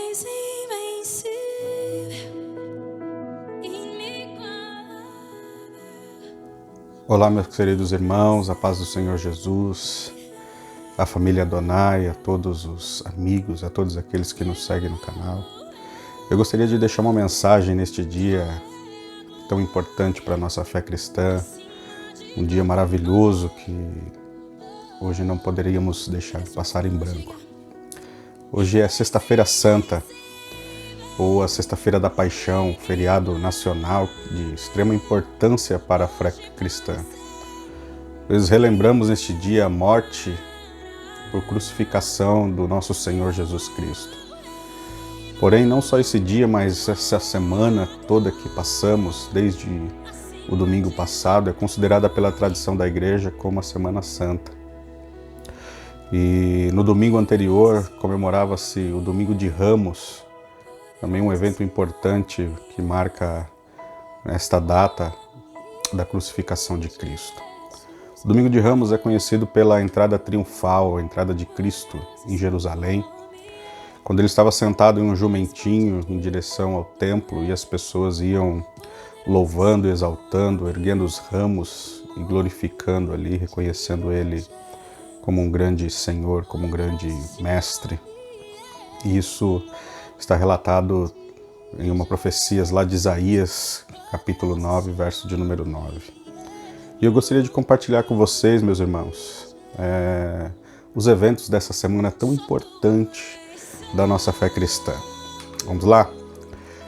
és invencível, inigualável. Olá, meus queridos irmãos, a paz do Senhor Jesus, a família Adonai, a todos os amigos, a todos aqueles que nos seguem no canal. Eu gostaria de deixar uma mensagem neste dia tão importante para a nossa fé cristã, um dia maravilhoso que hoje não poderíamos deixar de passar em branco. Hoje é Sexta-feira Santa, ou a Sexta-feira da Paixão, feriado nacional de extrema importância para a fé cristã. Nós relembramos neste dia a morte por crucificação do nosso Senhor Jesus Cristo. Porém, não só esse dia, mas essa semana toda que passamos, desde o domingo passado, é considerada pela tradição da igreja como a Semana Santa. E no domingo anterior comemorava-se o Domingo de Ramos, também um evento importante que marca esta data da crucificação de Cristo. O Domingo de Ramos é conhecido pela entrada triunfal, a entrada de Cristo em Jerusalém, quando ele estava sentado em um jumentinho em direção ao templo e as pessoas iam louvando, exaltando, erguendo os ramos e glorificando ali, reconhecendo ele como um grande Senhor, como um grande Mestre. E isso está relatado em uma profecia lá de Isaías, capítulo 9, verso de número 9. E eu gostaria de compartilhar com vocês, meus irmãos, os eventos dessa semana tão importante da nossa fé cristã. Vamos lá?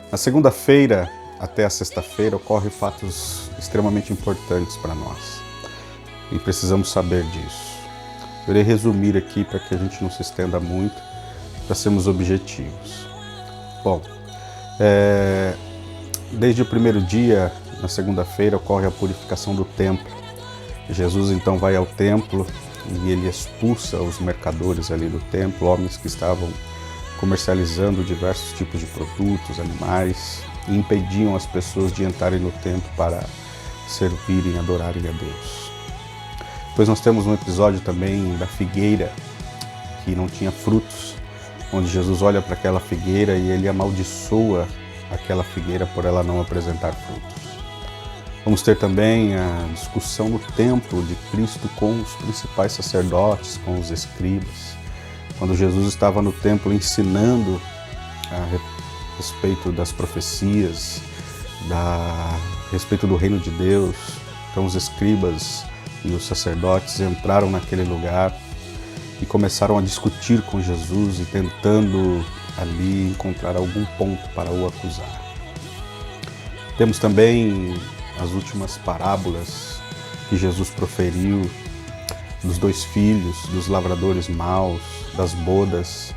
Na segunda-feira até a sexta-feira ocorrem fatos extremamente importantes para nós. E precisamos saber disso. Eu irei resumir aqui para que a gente não se estenda muito, para sermos objetivos. Bom, desde o primeiro dia, na segunda-feira, ocorre a purificação do templo. Jesus então vai ao templo e ele expulsa os mercadores ali do templo, homens que estavam comercializando diversos tipos de produtos, animais, e impediam as pessoas de entrarem no templo para servirem, adorarem a Deus. Depois nós temos um episódio também da figueira que não tinha frutos, onde Jesus olha para aquela figueira e ele amaldiçoa aquela figueira por ela não apresentar frutos. Vamos ter também a discussão no templo de Cristo com os principais sacerdotes, com os escribas. Quando Jesus estava no templo ensinando a respeito das profecias, a respeito do reino de Deus, então os escribas e os sacerdotes entraram naquele lugar e começaram a discutir com Jesus e tentando ali encontrar algum ponto para o acusar. Temos também as últimas parábolas que Jesus proferiu dos dois filhos, dos lavradores maus, das bodas,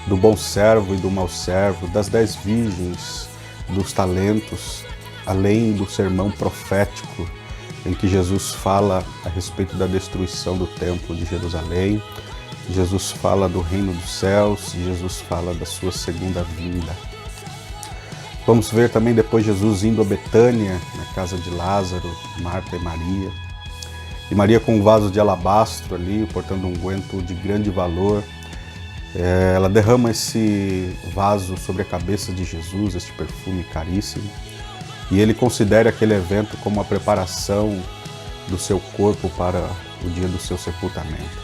do bom servo e do mau servo, das 10 virgens, dos talentos, além do sermão profético em que Jesus fala a respeito da destruição do templo de Jerusalém, Jesus fala do reino dos céus e Jesus fala da sua segunda vinda. Vamos ver também depois Jesus indo a Betânia, na casa de Lázaro, Marta e Maria. E Maria com um vaso de alabastro ali, portando um unguento de grande valor. Ela derrama esse vaso sobre a cabeça de Jesus, este perfume caríssimo. E ele considera aquele evento como a preparação do seu corpo para o dia do seu sepultamento.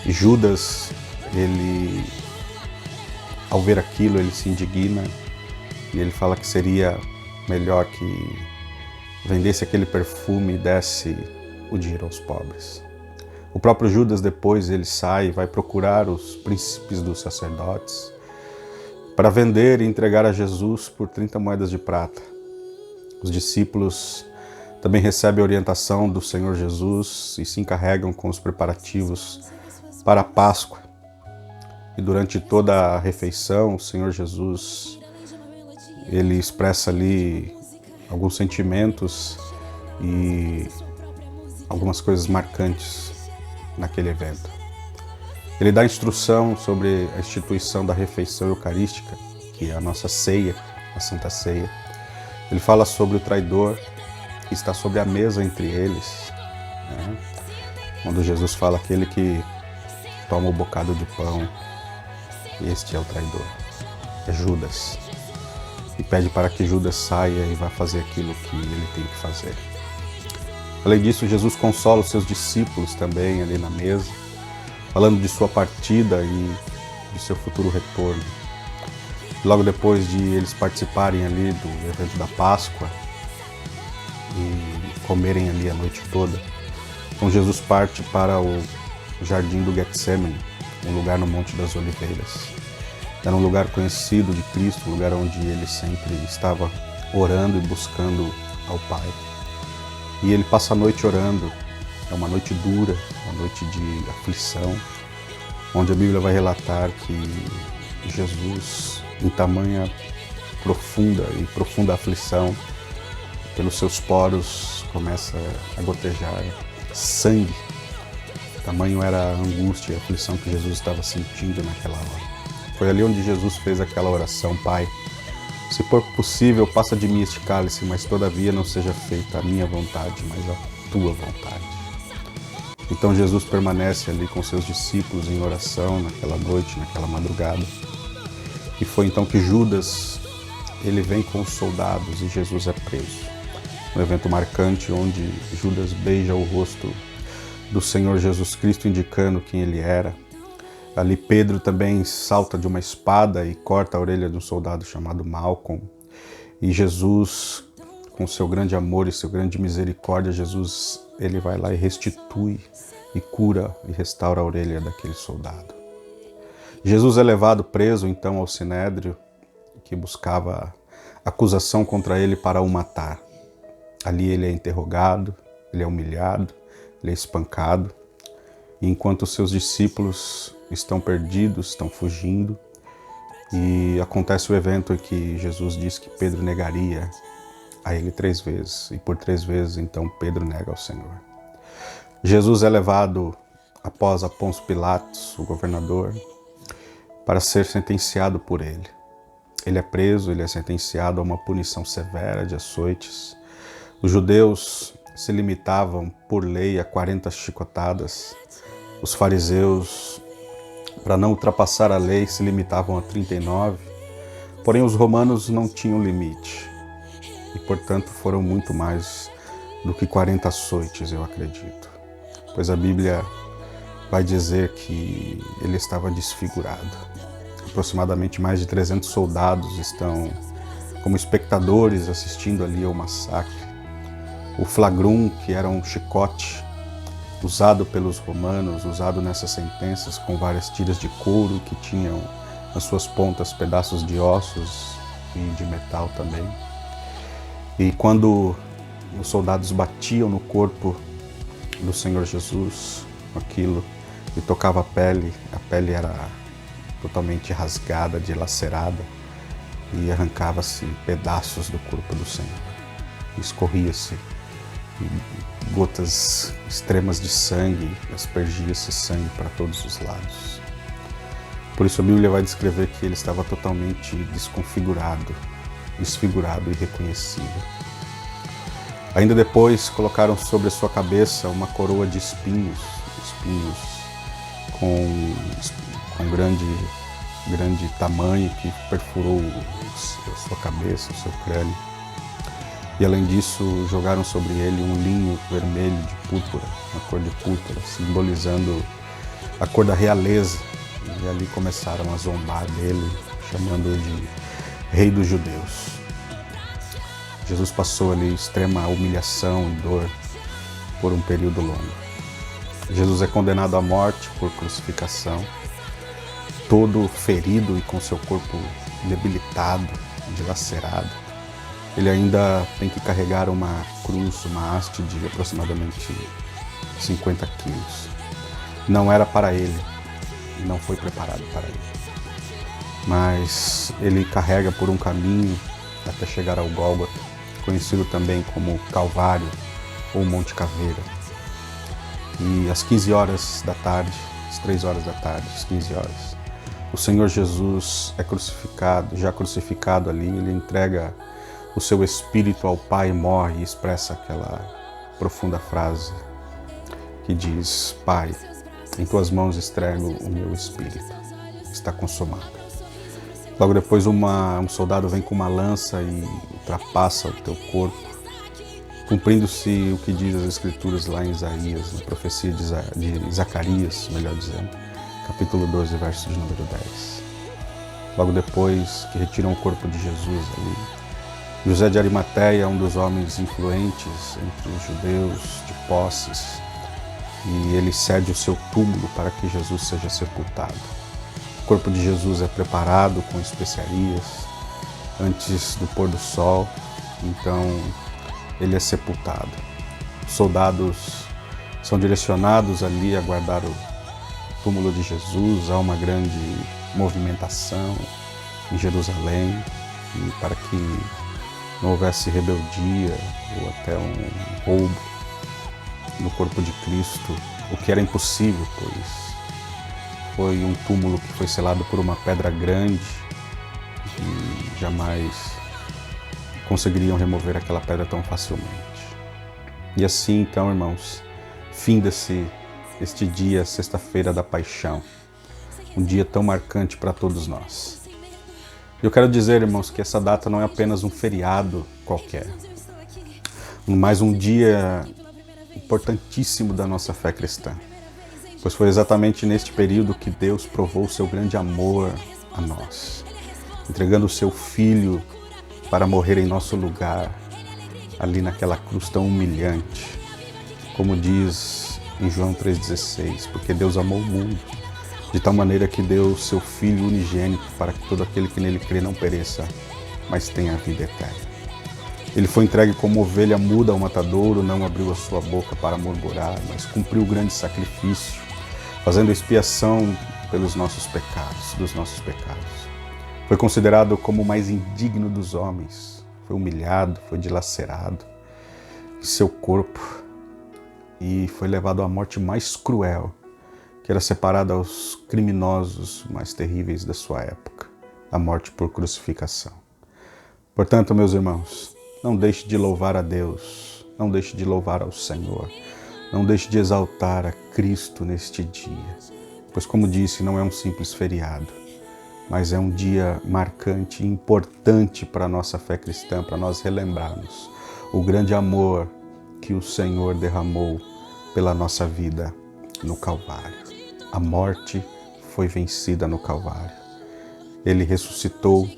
E Judas, ele, ao ver aquilo, ele se indigna e ele fala que seria melhor que vendesse aquele perfume e desse o dinheiro aos pobres. O próprio Judas depois ele sai e vai procurar os príncipes dos sacerdotes para vender e entregar a Jesus por 30 moedas de prata. Os discípulos também recebem a orientação do Senhor Jesus e se encarregam com os preparativos para a Páscoa. E durante toda a refeição, o Senhor Jesus, ele expressa ali alguns sentimentos e algumas coisas marcantes naquele evento. Ele dá instrução sobre a instituição da refeição eucarística, que é a nossa ceia, a Santa Ceia. Ele fala sobre o traidor que está sobre a mesa entre eles, né? Quando Jesus fala aquele que toma o bocado de pão, este é o traidor. é Judas. E pede para que Judas saia e vá fazer aquilo que ele tem que fazer. Além disso, Jesus consola os seus discípulos também ali na mesa, falando de sua partida e de seu futuro retorno. Logo depois de eles participarem ali do evento da Páscoa e comerem ali a noite toda, então Jesus parte para o jardim do Getsemane, um lugar no Monte das Oliveiras. Era um lugar conhecido de Cristo, um lugar onde ele sempre estava orando e buscando ao Pai. E ele passa a noite orando. É uma noite dura, uma noite de aflição, onde a Bíblia vai relatar que Jesus, em tamanha profunda aflição, pelos seus poros começa a gotejar sangue. Tamanho era a angústia e a aflição que Jesus estava sentindo naquela hora. Foi ali onde Jesus fez aquela oração: Pai, se for possível, passa de mim este cálice, mas todavia não seja feita a minha vontade, mas a tua vontade. Então Jesus permanece ali com seus discípulos em oração naquela noite, naquela madrugada. E foi então que Judas, ele vem com os soldados e Jesus é preso. Um evento marcante onde Judas beija o rosto do Senhor Jesus Cristo, indicando quem ele era. Ali Pedro também salta de uma espada e corta a orelha de um soldado chamado Malcolm. E Jesus, com seu grande amor e seu grande misericórdia, Jesus, ele vai lá e restitui e cura e restaura a orelha daquele soldado. Jesus é levado preso então ao Sinédrio, que buscava acusação contra ele para o matar. Ali ele é interrogado, ele é humilhado, ele é espancado. E enquanto seus discípulos estão perdidos, estão fugindo, e acontece o evento em que Jesus diz que Pedro negaria a ele 3 vezes, e por 3 vezes então Pedro nega ao Senhor. Jesus é levado após Pôncio Pilatos, o governador, para ser sentenciado por ele. Ele é preso, ele é sentenciado a uma punição severa de açoites. Os judeus se limitavam por lei a 40 chicotadas. Os fariseus, para não ultrapassar a lei, se limitavam a 39. Porém, os romanos não tinham limite. E, portanto, foram muito mais do que 40 açoites, eu acredito. Pois a Bíblia vai dizer que ele estava desfigurado. Aproximadamente mais de 300 soldados estão como espectadores assistindo ali ao massacre. O flagrum, que era um chicote usado pelos romanos, usado nessas sentenças com várias tiras de couro que tinham nas suas pontas pedaços de ossos e de metal também. E quando os soldados batiam no corpo do Senhor Jesus, aquilo, e tocava a pele era totalmente rasgada, dilacerada, e arrancava-se pedaços do corpo do Senhor. Escorria-se gotas extremas de sangue, aspergia-se sangue para todos os lados. Por isso a Bíblia vai descrever que ele estava totalmente desconfigurado, desfigurado e irreconhecível. Ainda depois colocaram sobre a sua cabeça uma coroa de espinhos com grande tamanho que perfurou a sua cabeça, o seu crânio. E além disso, jogaram sobre ele um linho vermelho de púrpura, uma cor de púrpura, simbolizando a cor da realeza. E ali começaram a zombar dele, chamando-o de Rei dos Judeus. Jesus passou ali extrema humilhação e dor por um período longo. Jesus é condenado à morte por crucificação, todo ferido e com seu corpo debilitado, dilacerado. Ele ainda tem que carregar uma cruz, uma haste de aproximadamente 50 quilos. Não era para ele, não foi preparado para ele. Mas ele carrega por um caminho até chegar ao Gólgota, conhecido também como Calvário ou Monte Caveira. E às 15 horas da tarde, às 3 horas da tarde, às 15 horas, o Senhor Jesus é crucificado, já crucificado ali, ele entrega o seu espírito ao Pai, morre e expressa aquela profunda frase que diz: Pai, em tuas mãos entrego o meu espírito, está consumado. Logo depois um soldado vem com uma lança e ultrapassa o teu corpo, cumprindo-se o que diz as Escrituras lá em Isaías, na profecia de Zacarias, melhor dizendo, capítulo 12, verso de número 10. Logo depois que retiram o corpo de Jesus ali, José de Arimateia, um dos homens influentes entre os judeus, de posses, e ele cede o seu túmulo para que Jesus seja sepultado. O corpo de Jesus é preparado com especiarias antes do pôr do sol, então ele é sepultado. Os soldados são direcionados ali a guardar o túmulo de Jesus. Há uma grande movimentação em Jerusalém, e para que não houvesse rebeldia ou até um roubo no corpo de Cristo, o que era impossível, pois foi um túmulo que foi selado por uma pedra grande e jamais conseguiriam remover aquela pedra tão facilmente. E assim, então, irmãos, finda-se este dia, sexta-feira da Paixão, um dia tão marcante para todos nós. Eu quero dizer, irmãos, que essa data não é apenas um feriado qualquer, mas um dia importantíssimo da nossa fé cristã, pois foi exatamente neste período que Deus provou o seu grande amor a nós, entregando o seu Filho para morrer em nosso lugar, ali naquela cruz tão humilhante, como diz em João 3,16, porque Deus amou o mundo de tal maneira que deu o seu Filho unigênito para que todo aquele que nele crê não pereça, mas tenha a vida eterna. Ele foi entregue como ovelha muda ao matadouro, não abriu a sua boca para murmurar, mas cumpriu o grande sacrifício, fazendo expiação pelos nossos pecados, dos nossos pecados. Foi considerado como o mais indigno dos homens, foi humilhado, foi dilacerado em seu corpo e foi levado à morte mais cruel, que era separada aos criminosos mais terríveis da sua época, a morte por crucificação. Portanto, meus irmãos, não deixe de louvar a Deus, não deixe de louvar ao Senhor, não deixe de exaltar a Cristo neste dia, pois, como disse, não é um simples feriado, mas é um dia marcante e importante para a nossa fé cristã, para nós relembrarmos o grande amor que o Senhor derramou pela nossa vida no Calvário. A morte foi vencida no Calvário. Ele ressuscitou,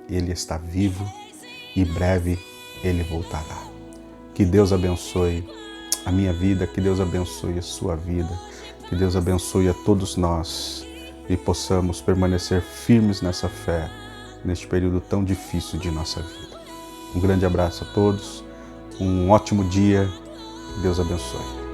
Ele está vivo e breve Ele voltará. Que Deus abençoe a minha vida, que Deus abençoe a sua vida, que Deus abençoe a todos nós e possamos permanecer firmes nessa fé, neste período tão difícil de nossa vida. Um grande abraço a todos, um ótimo dia, Deus abençoe.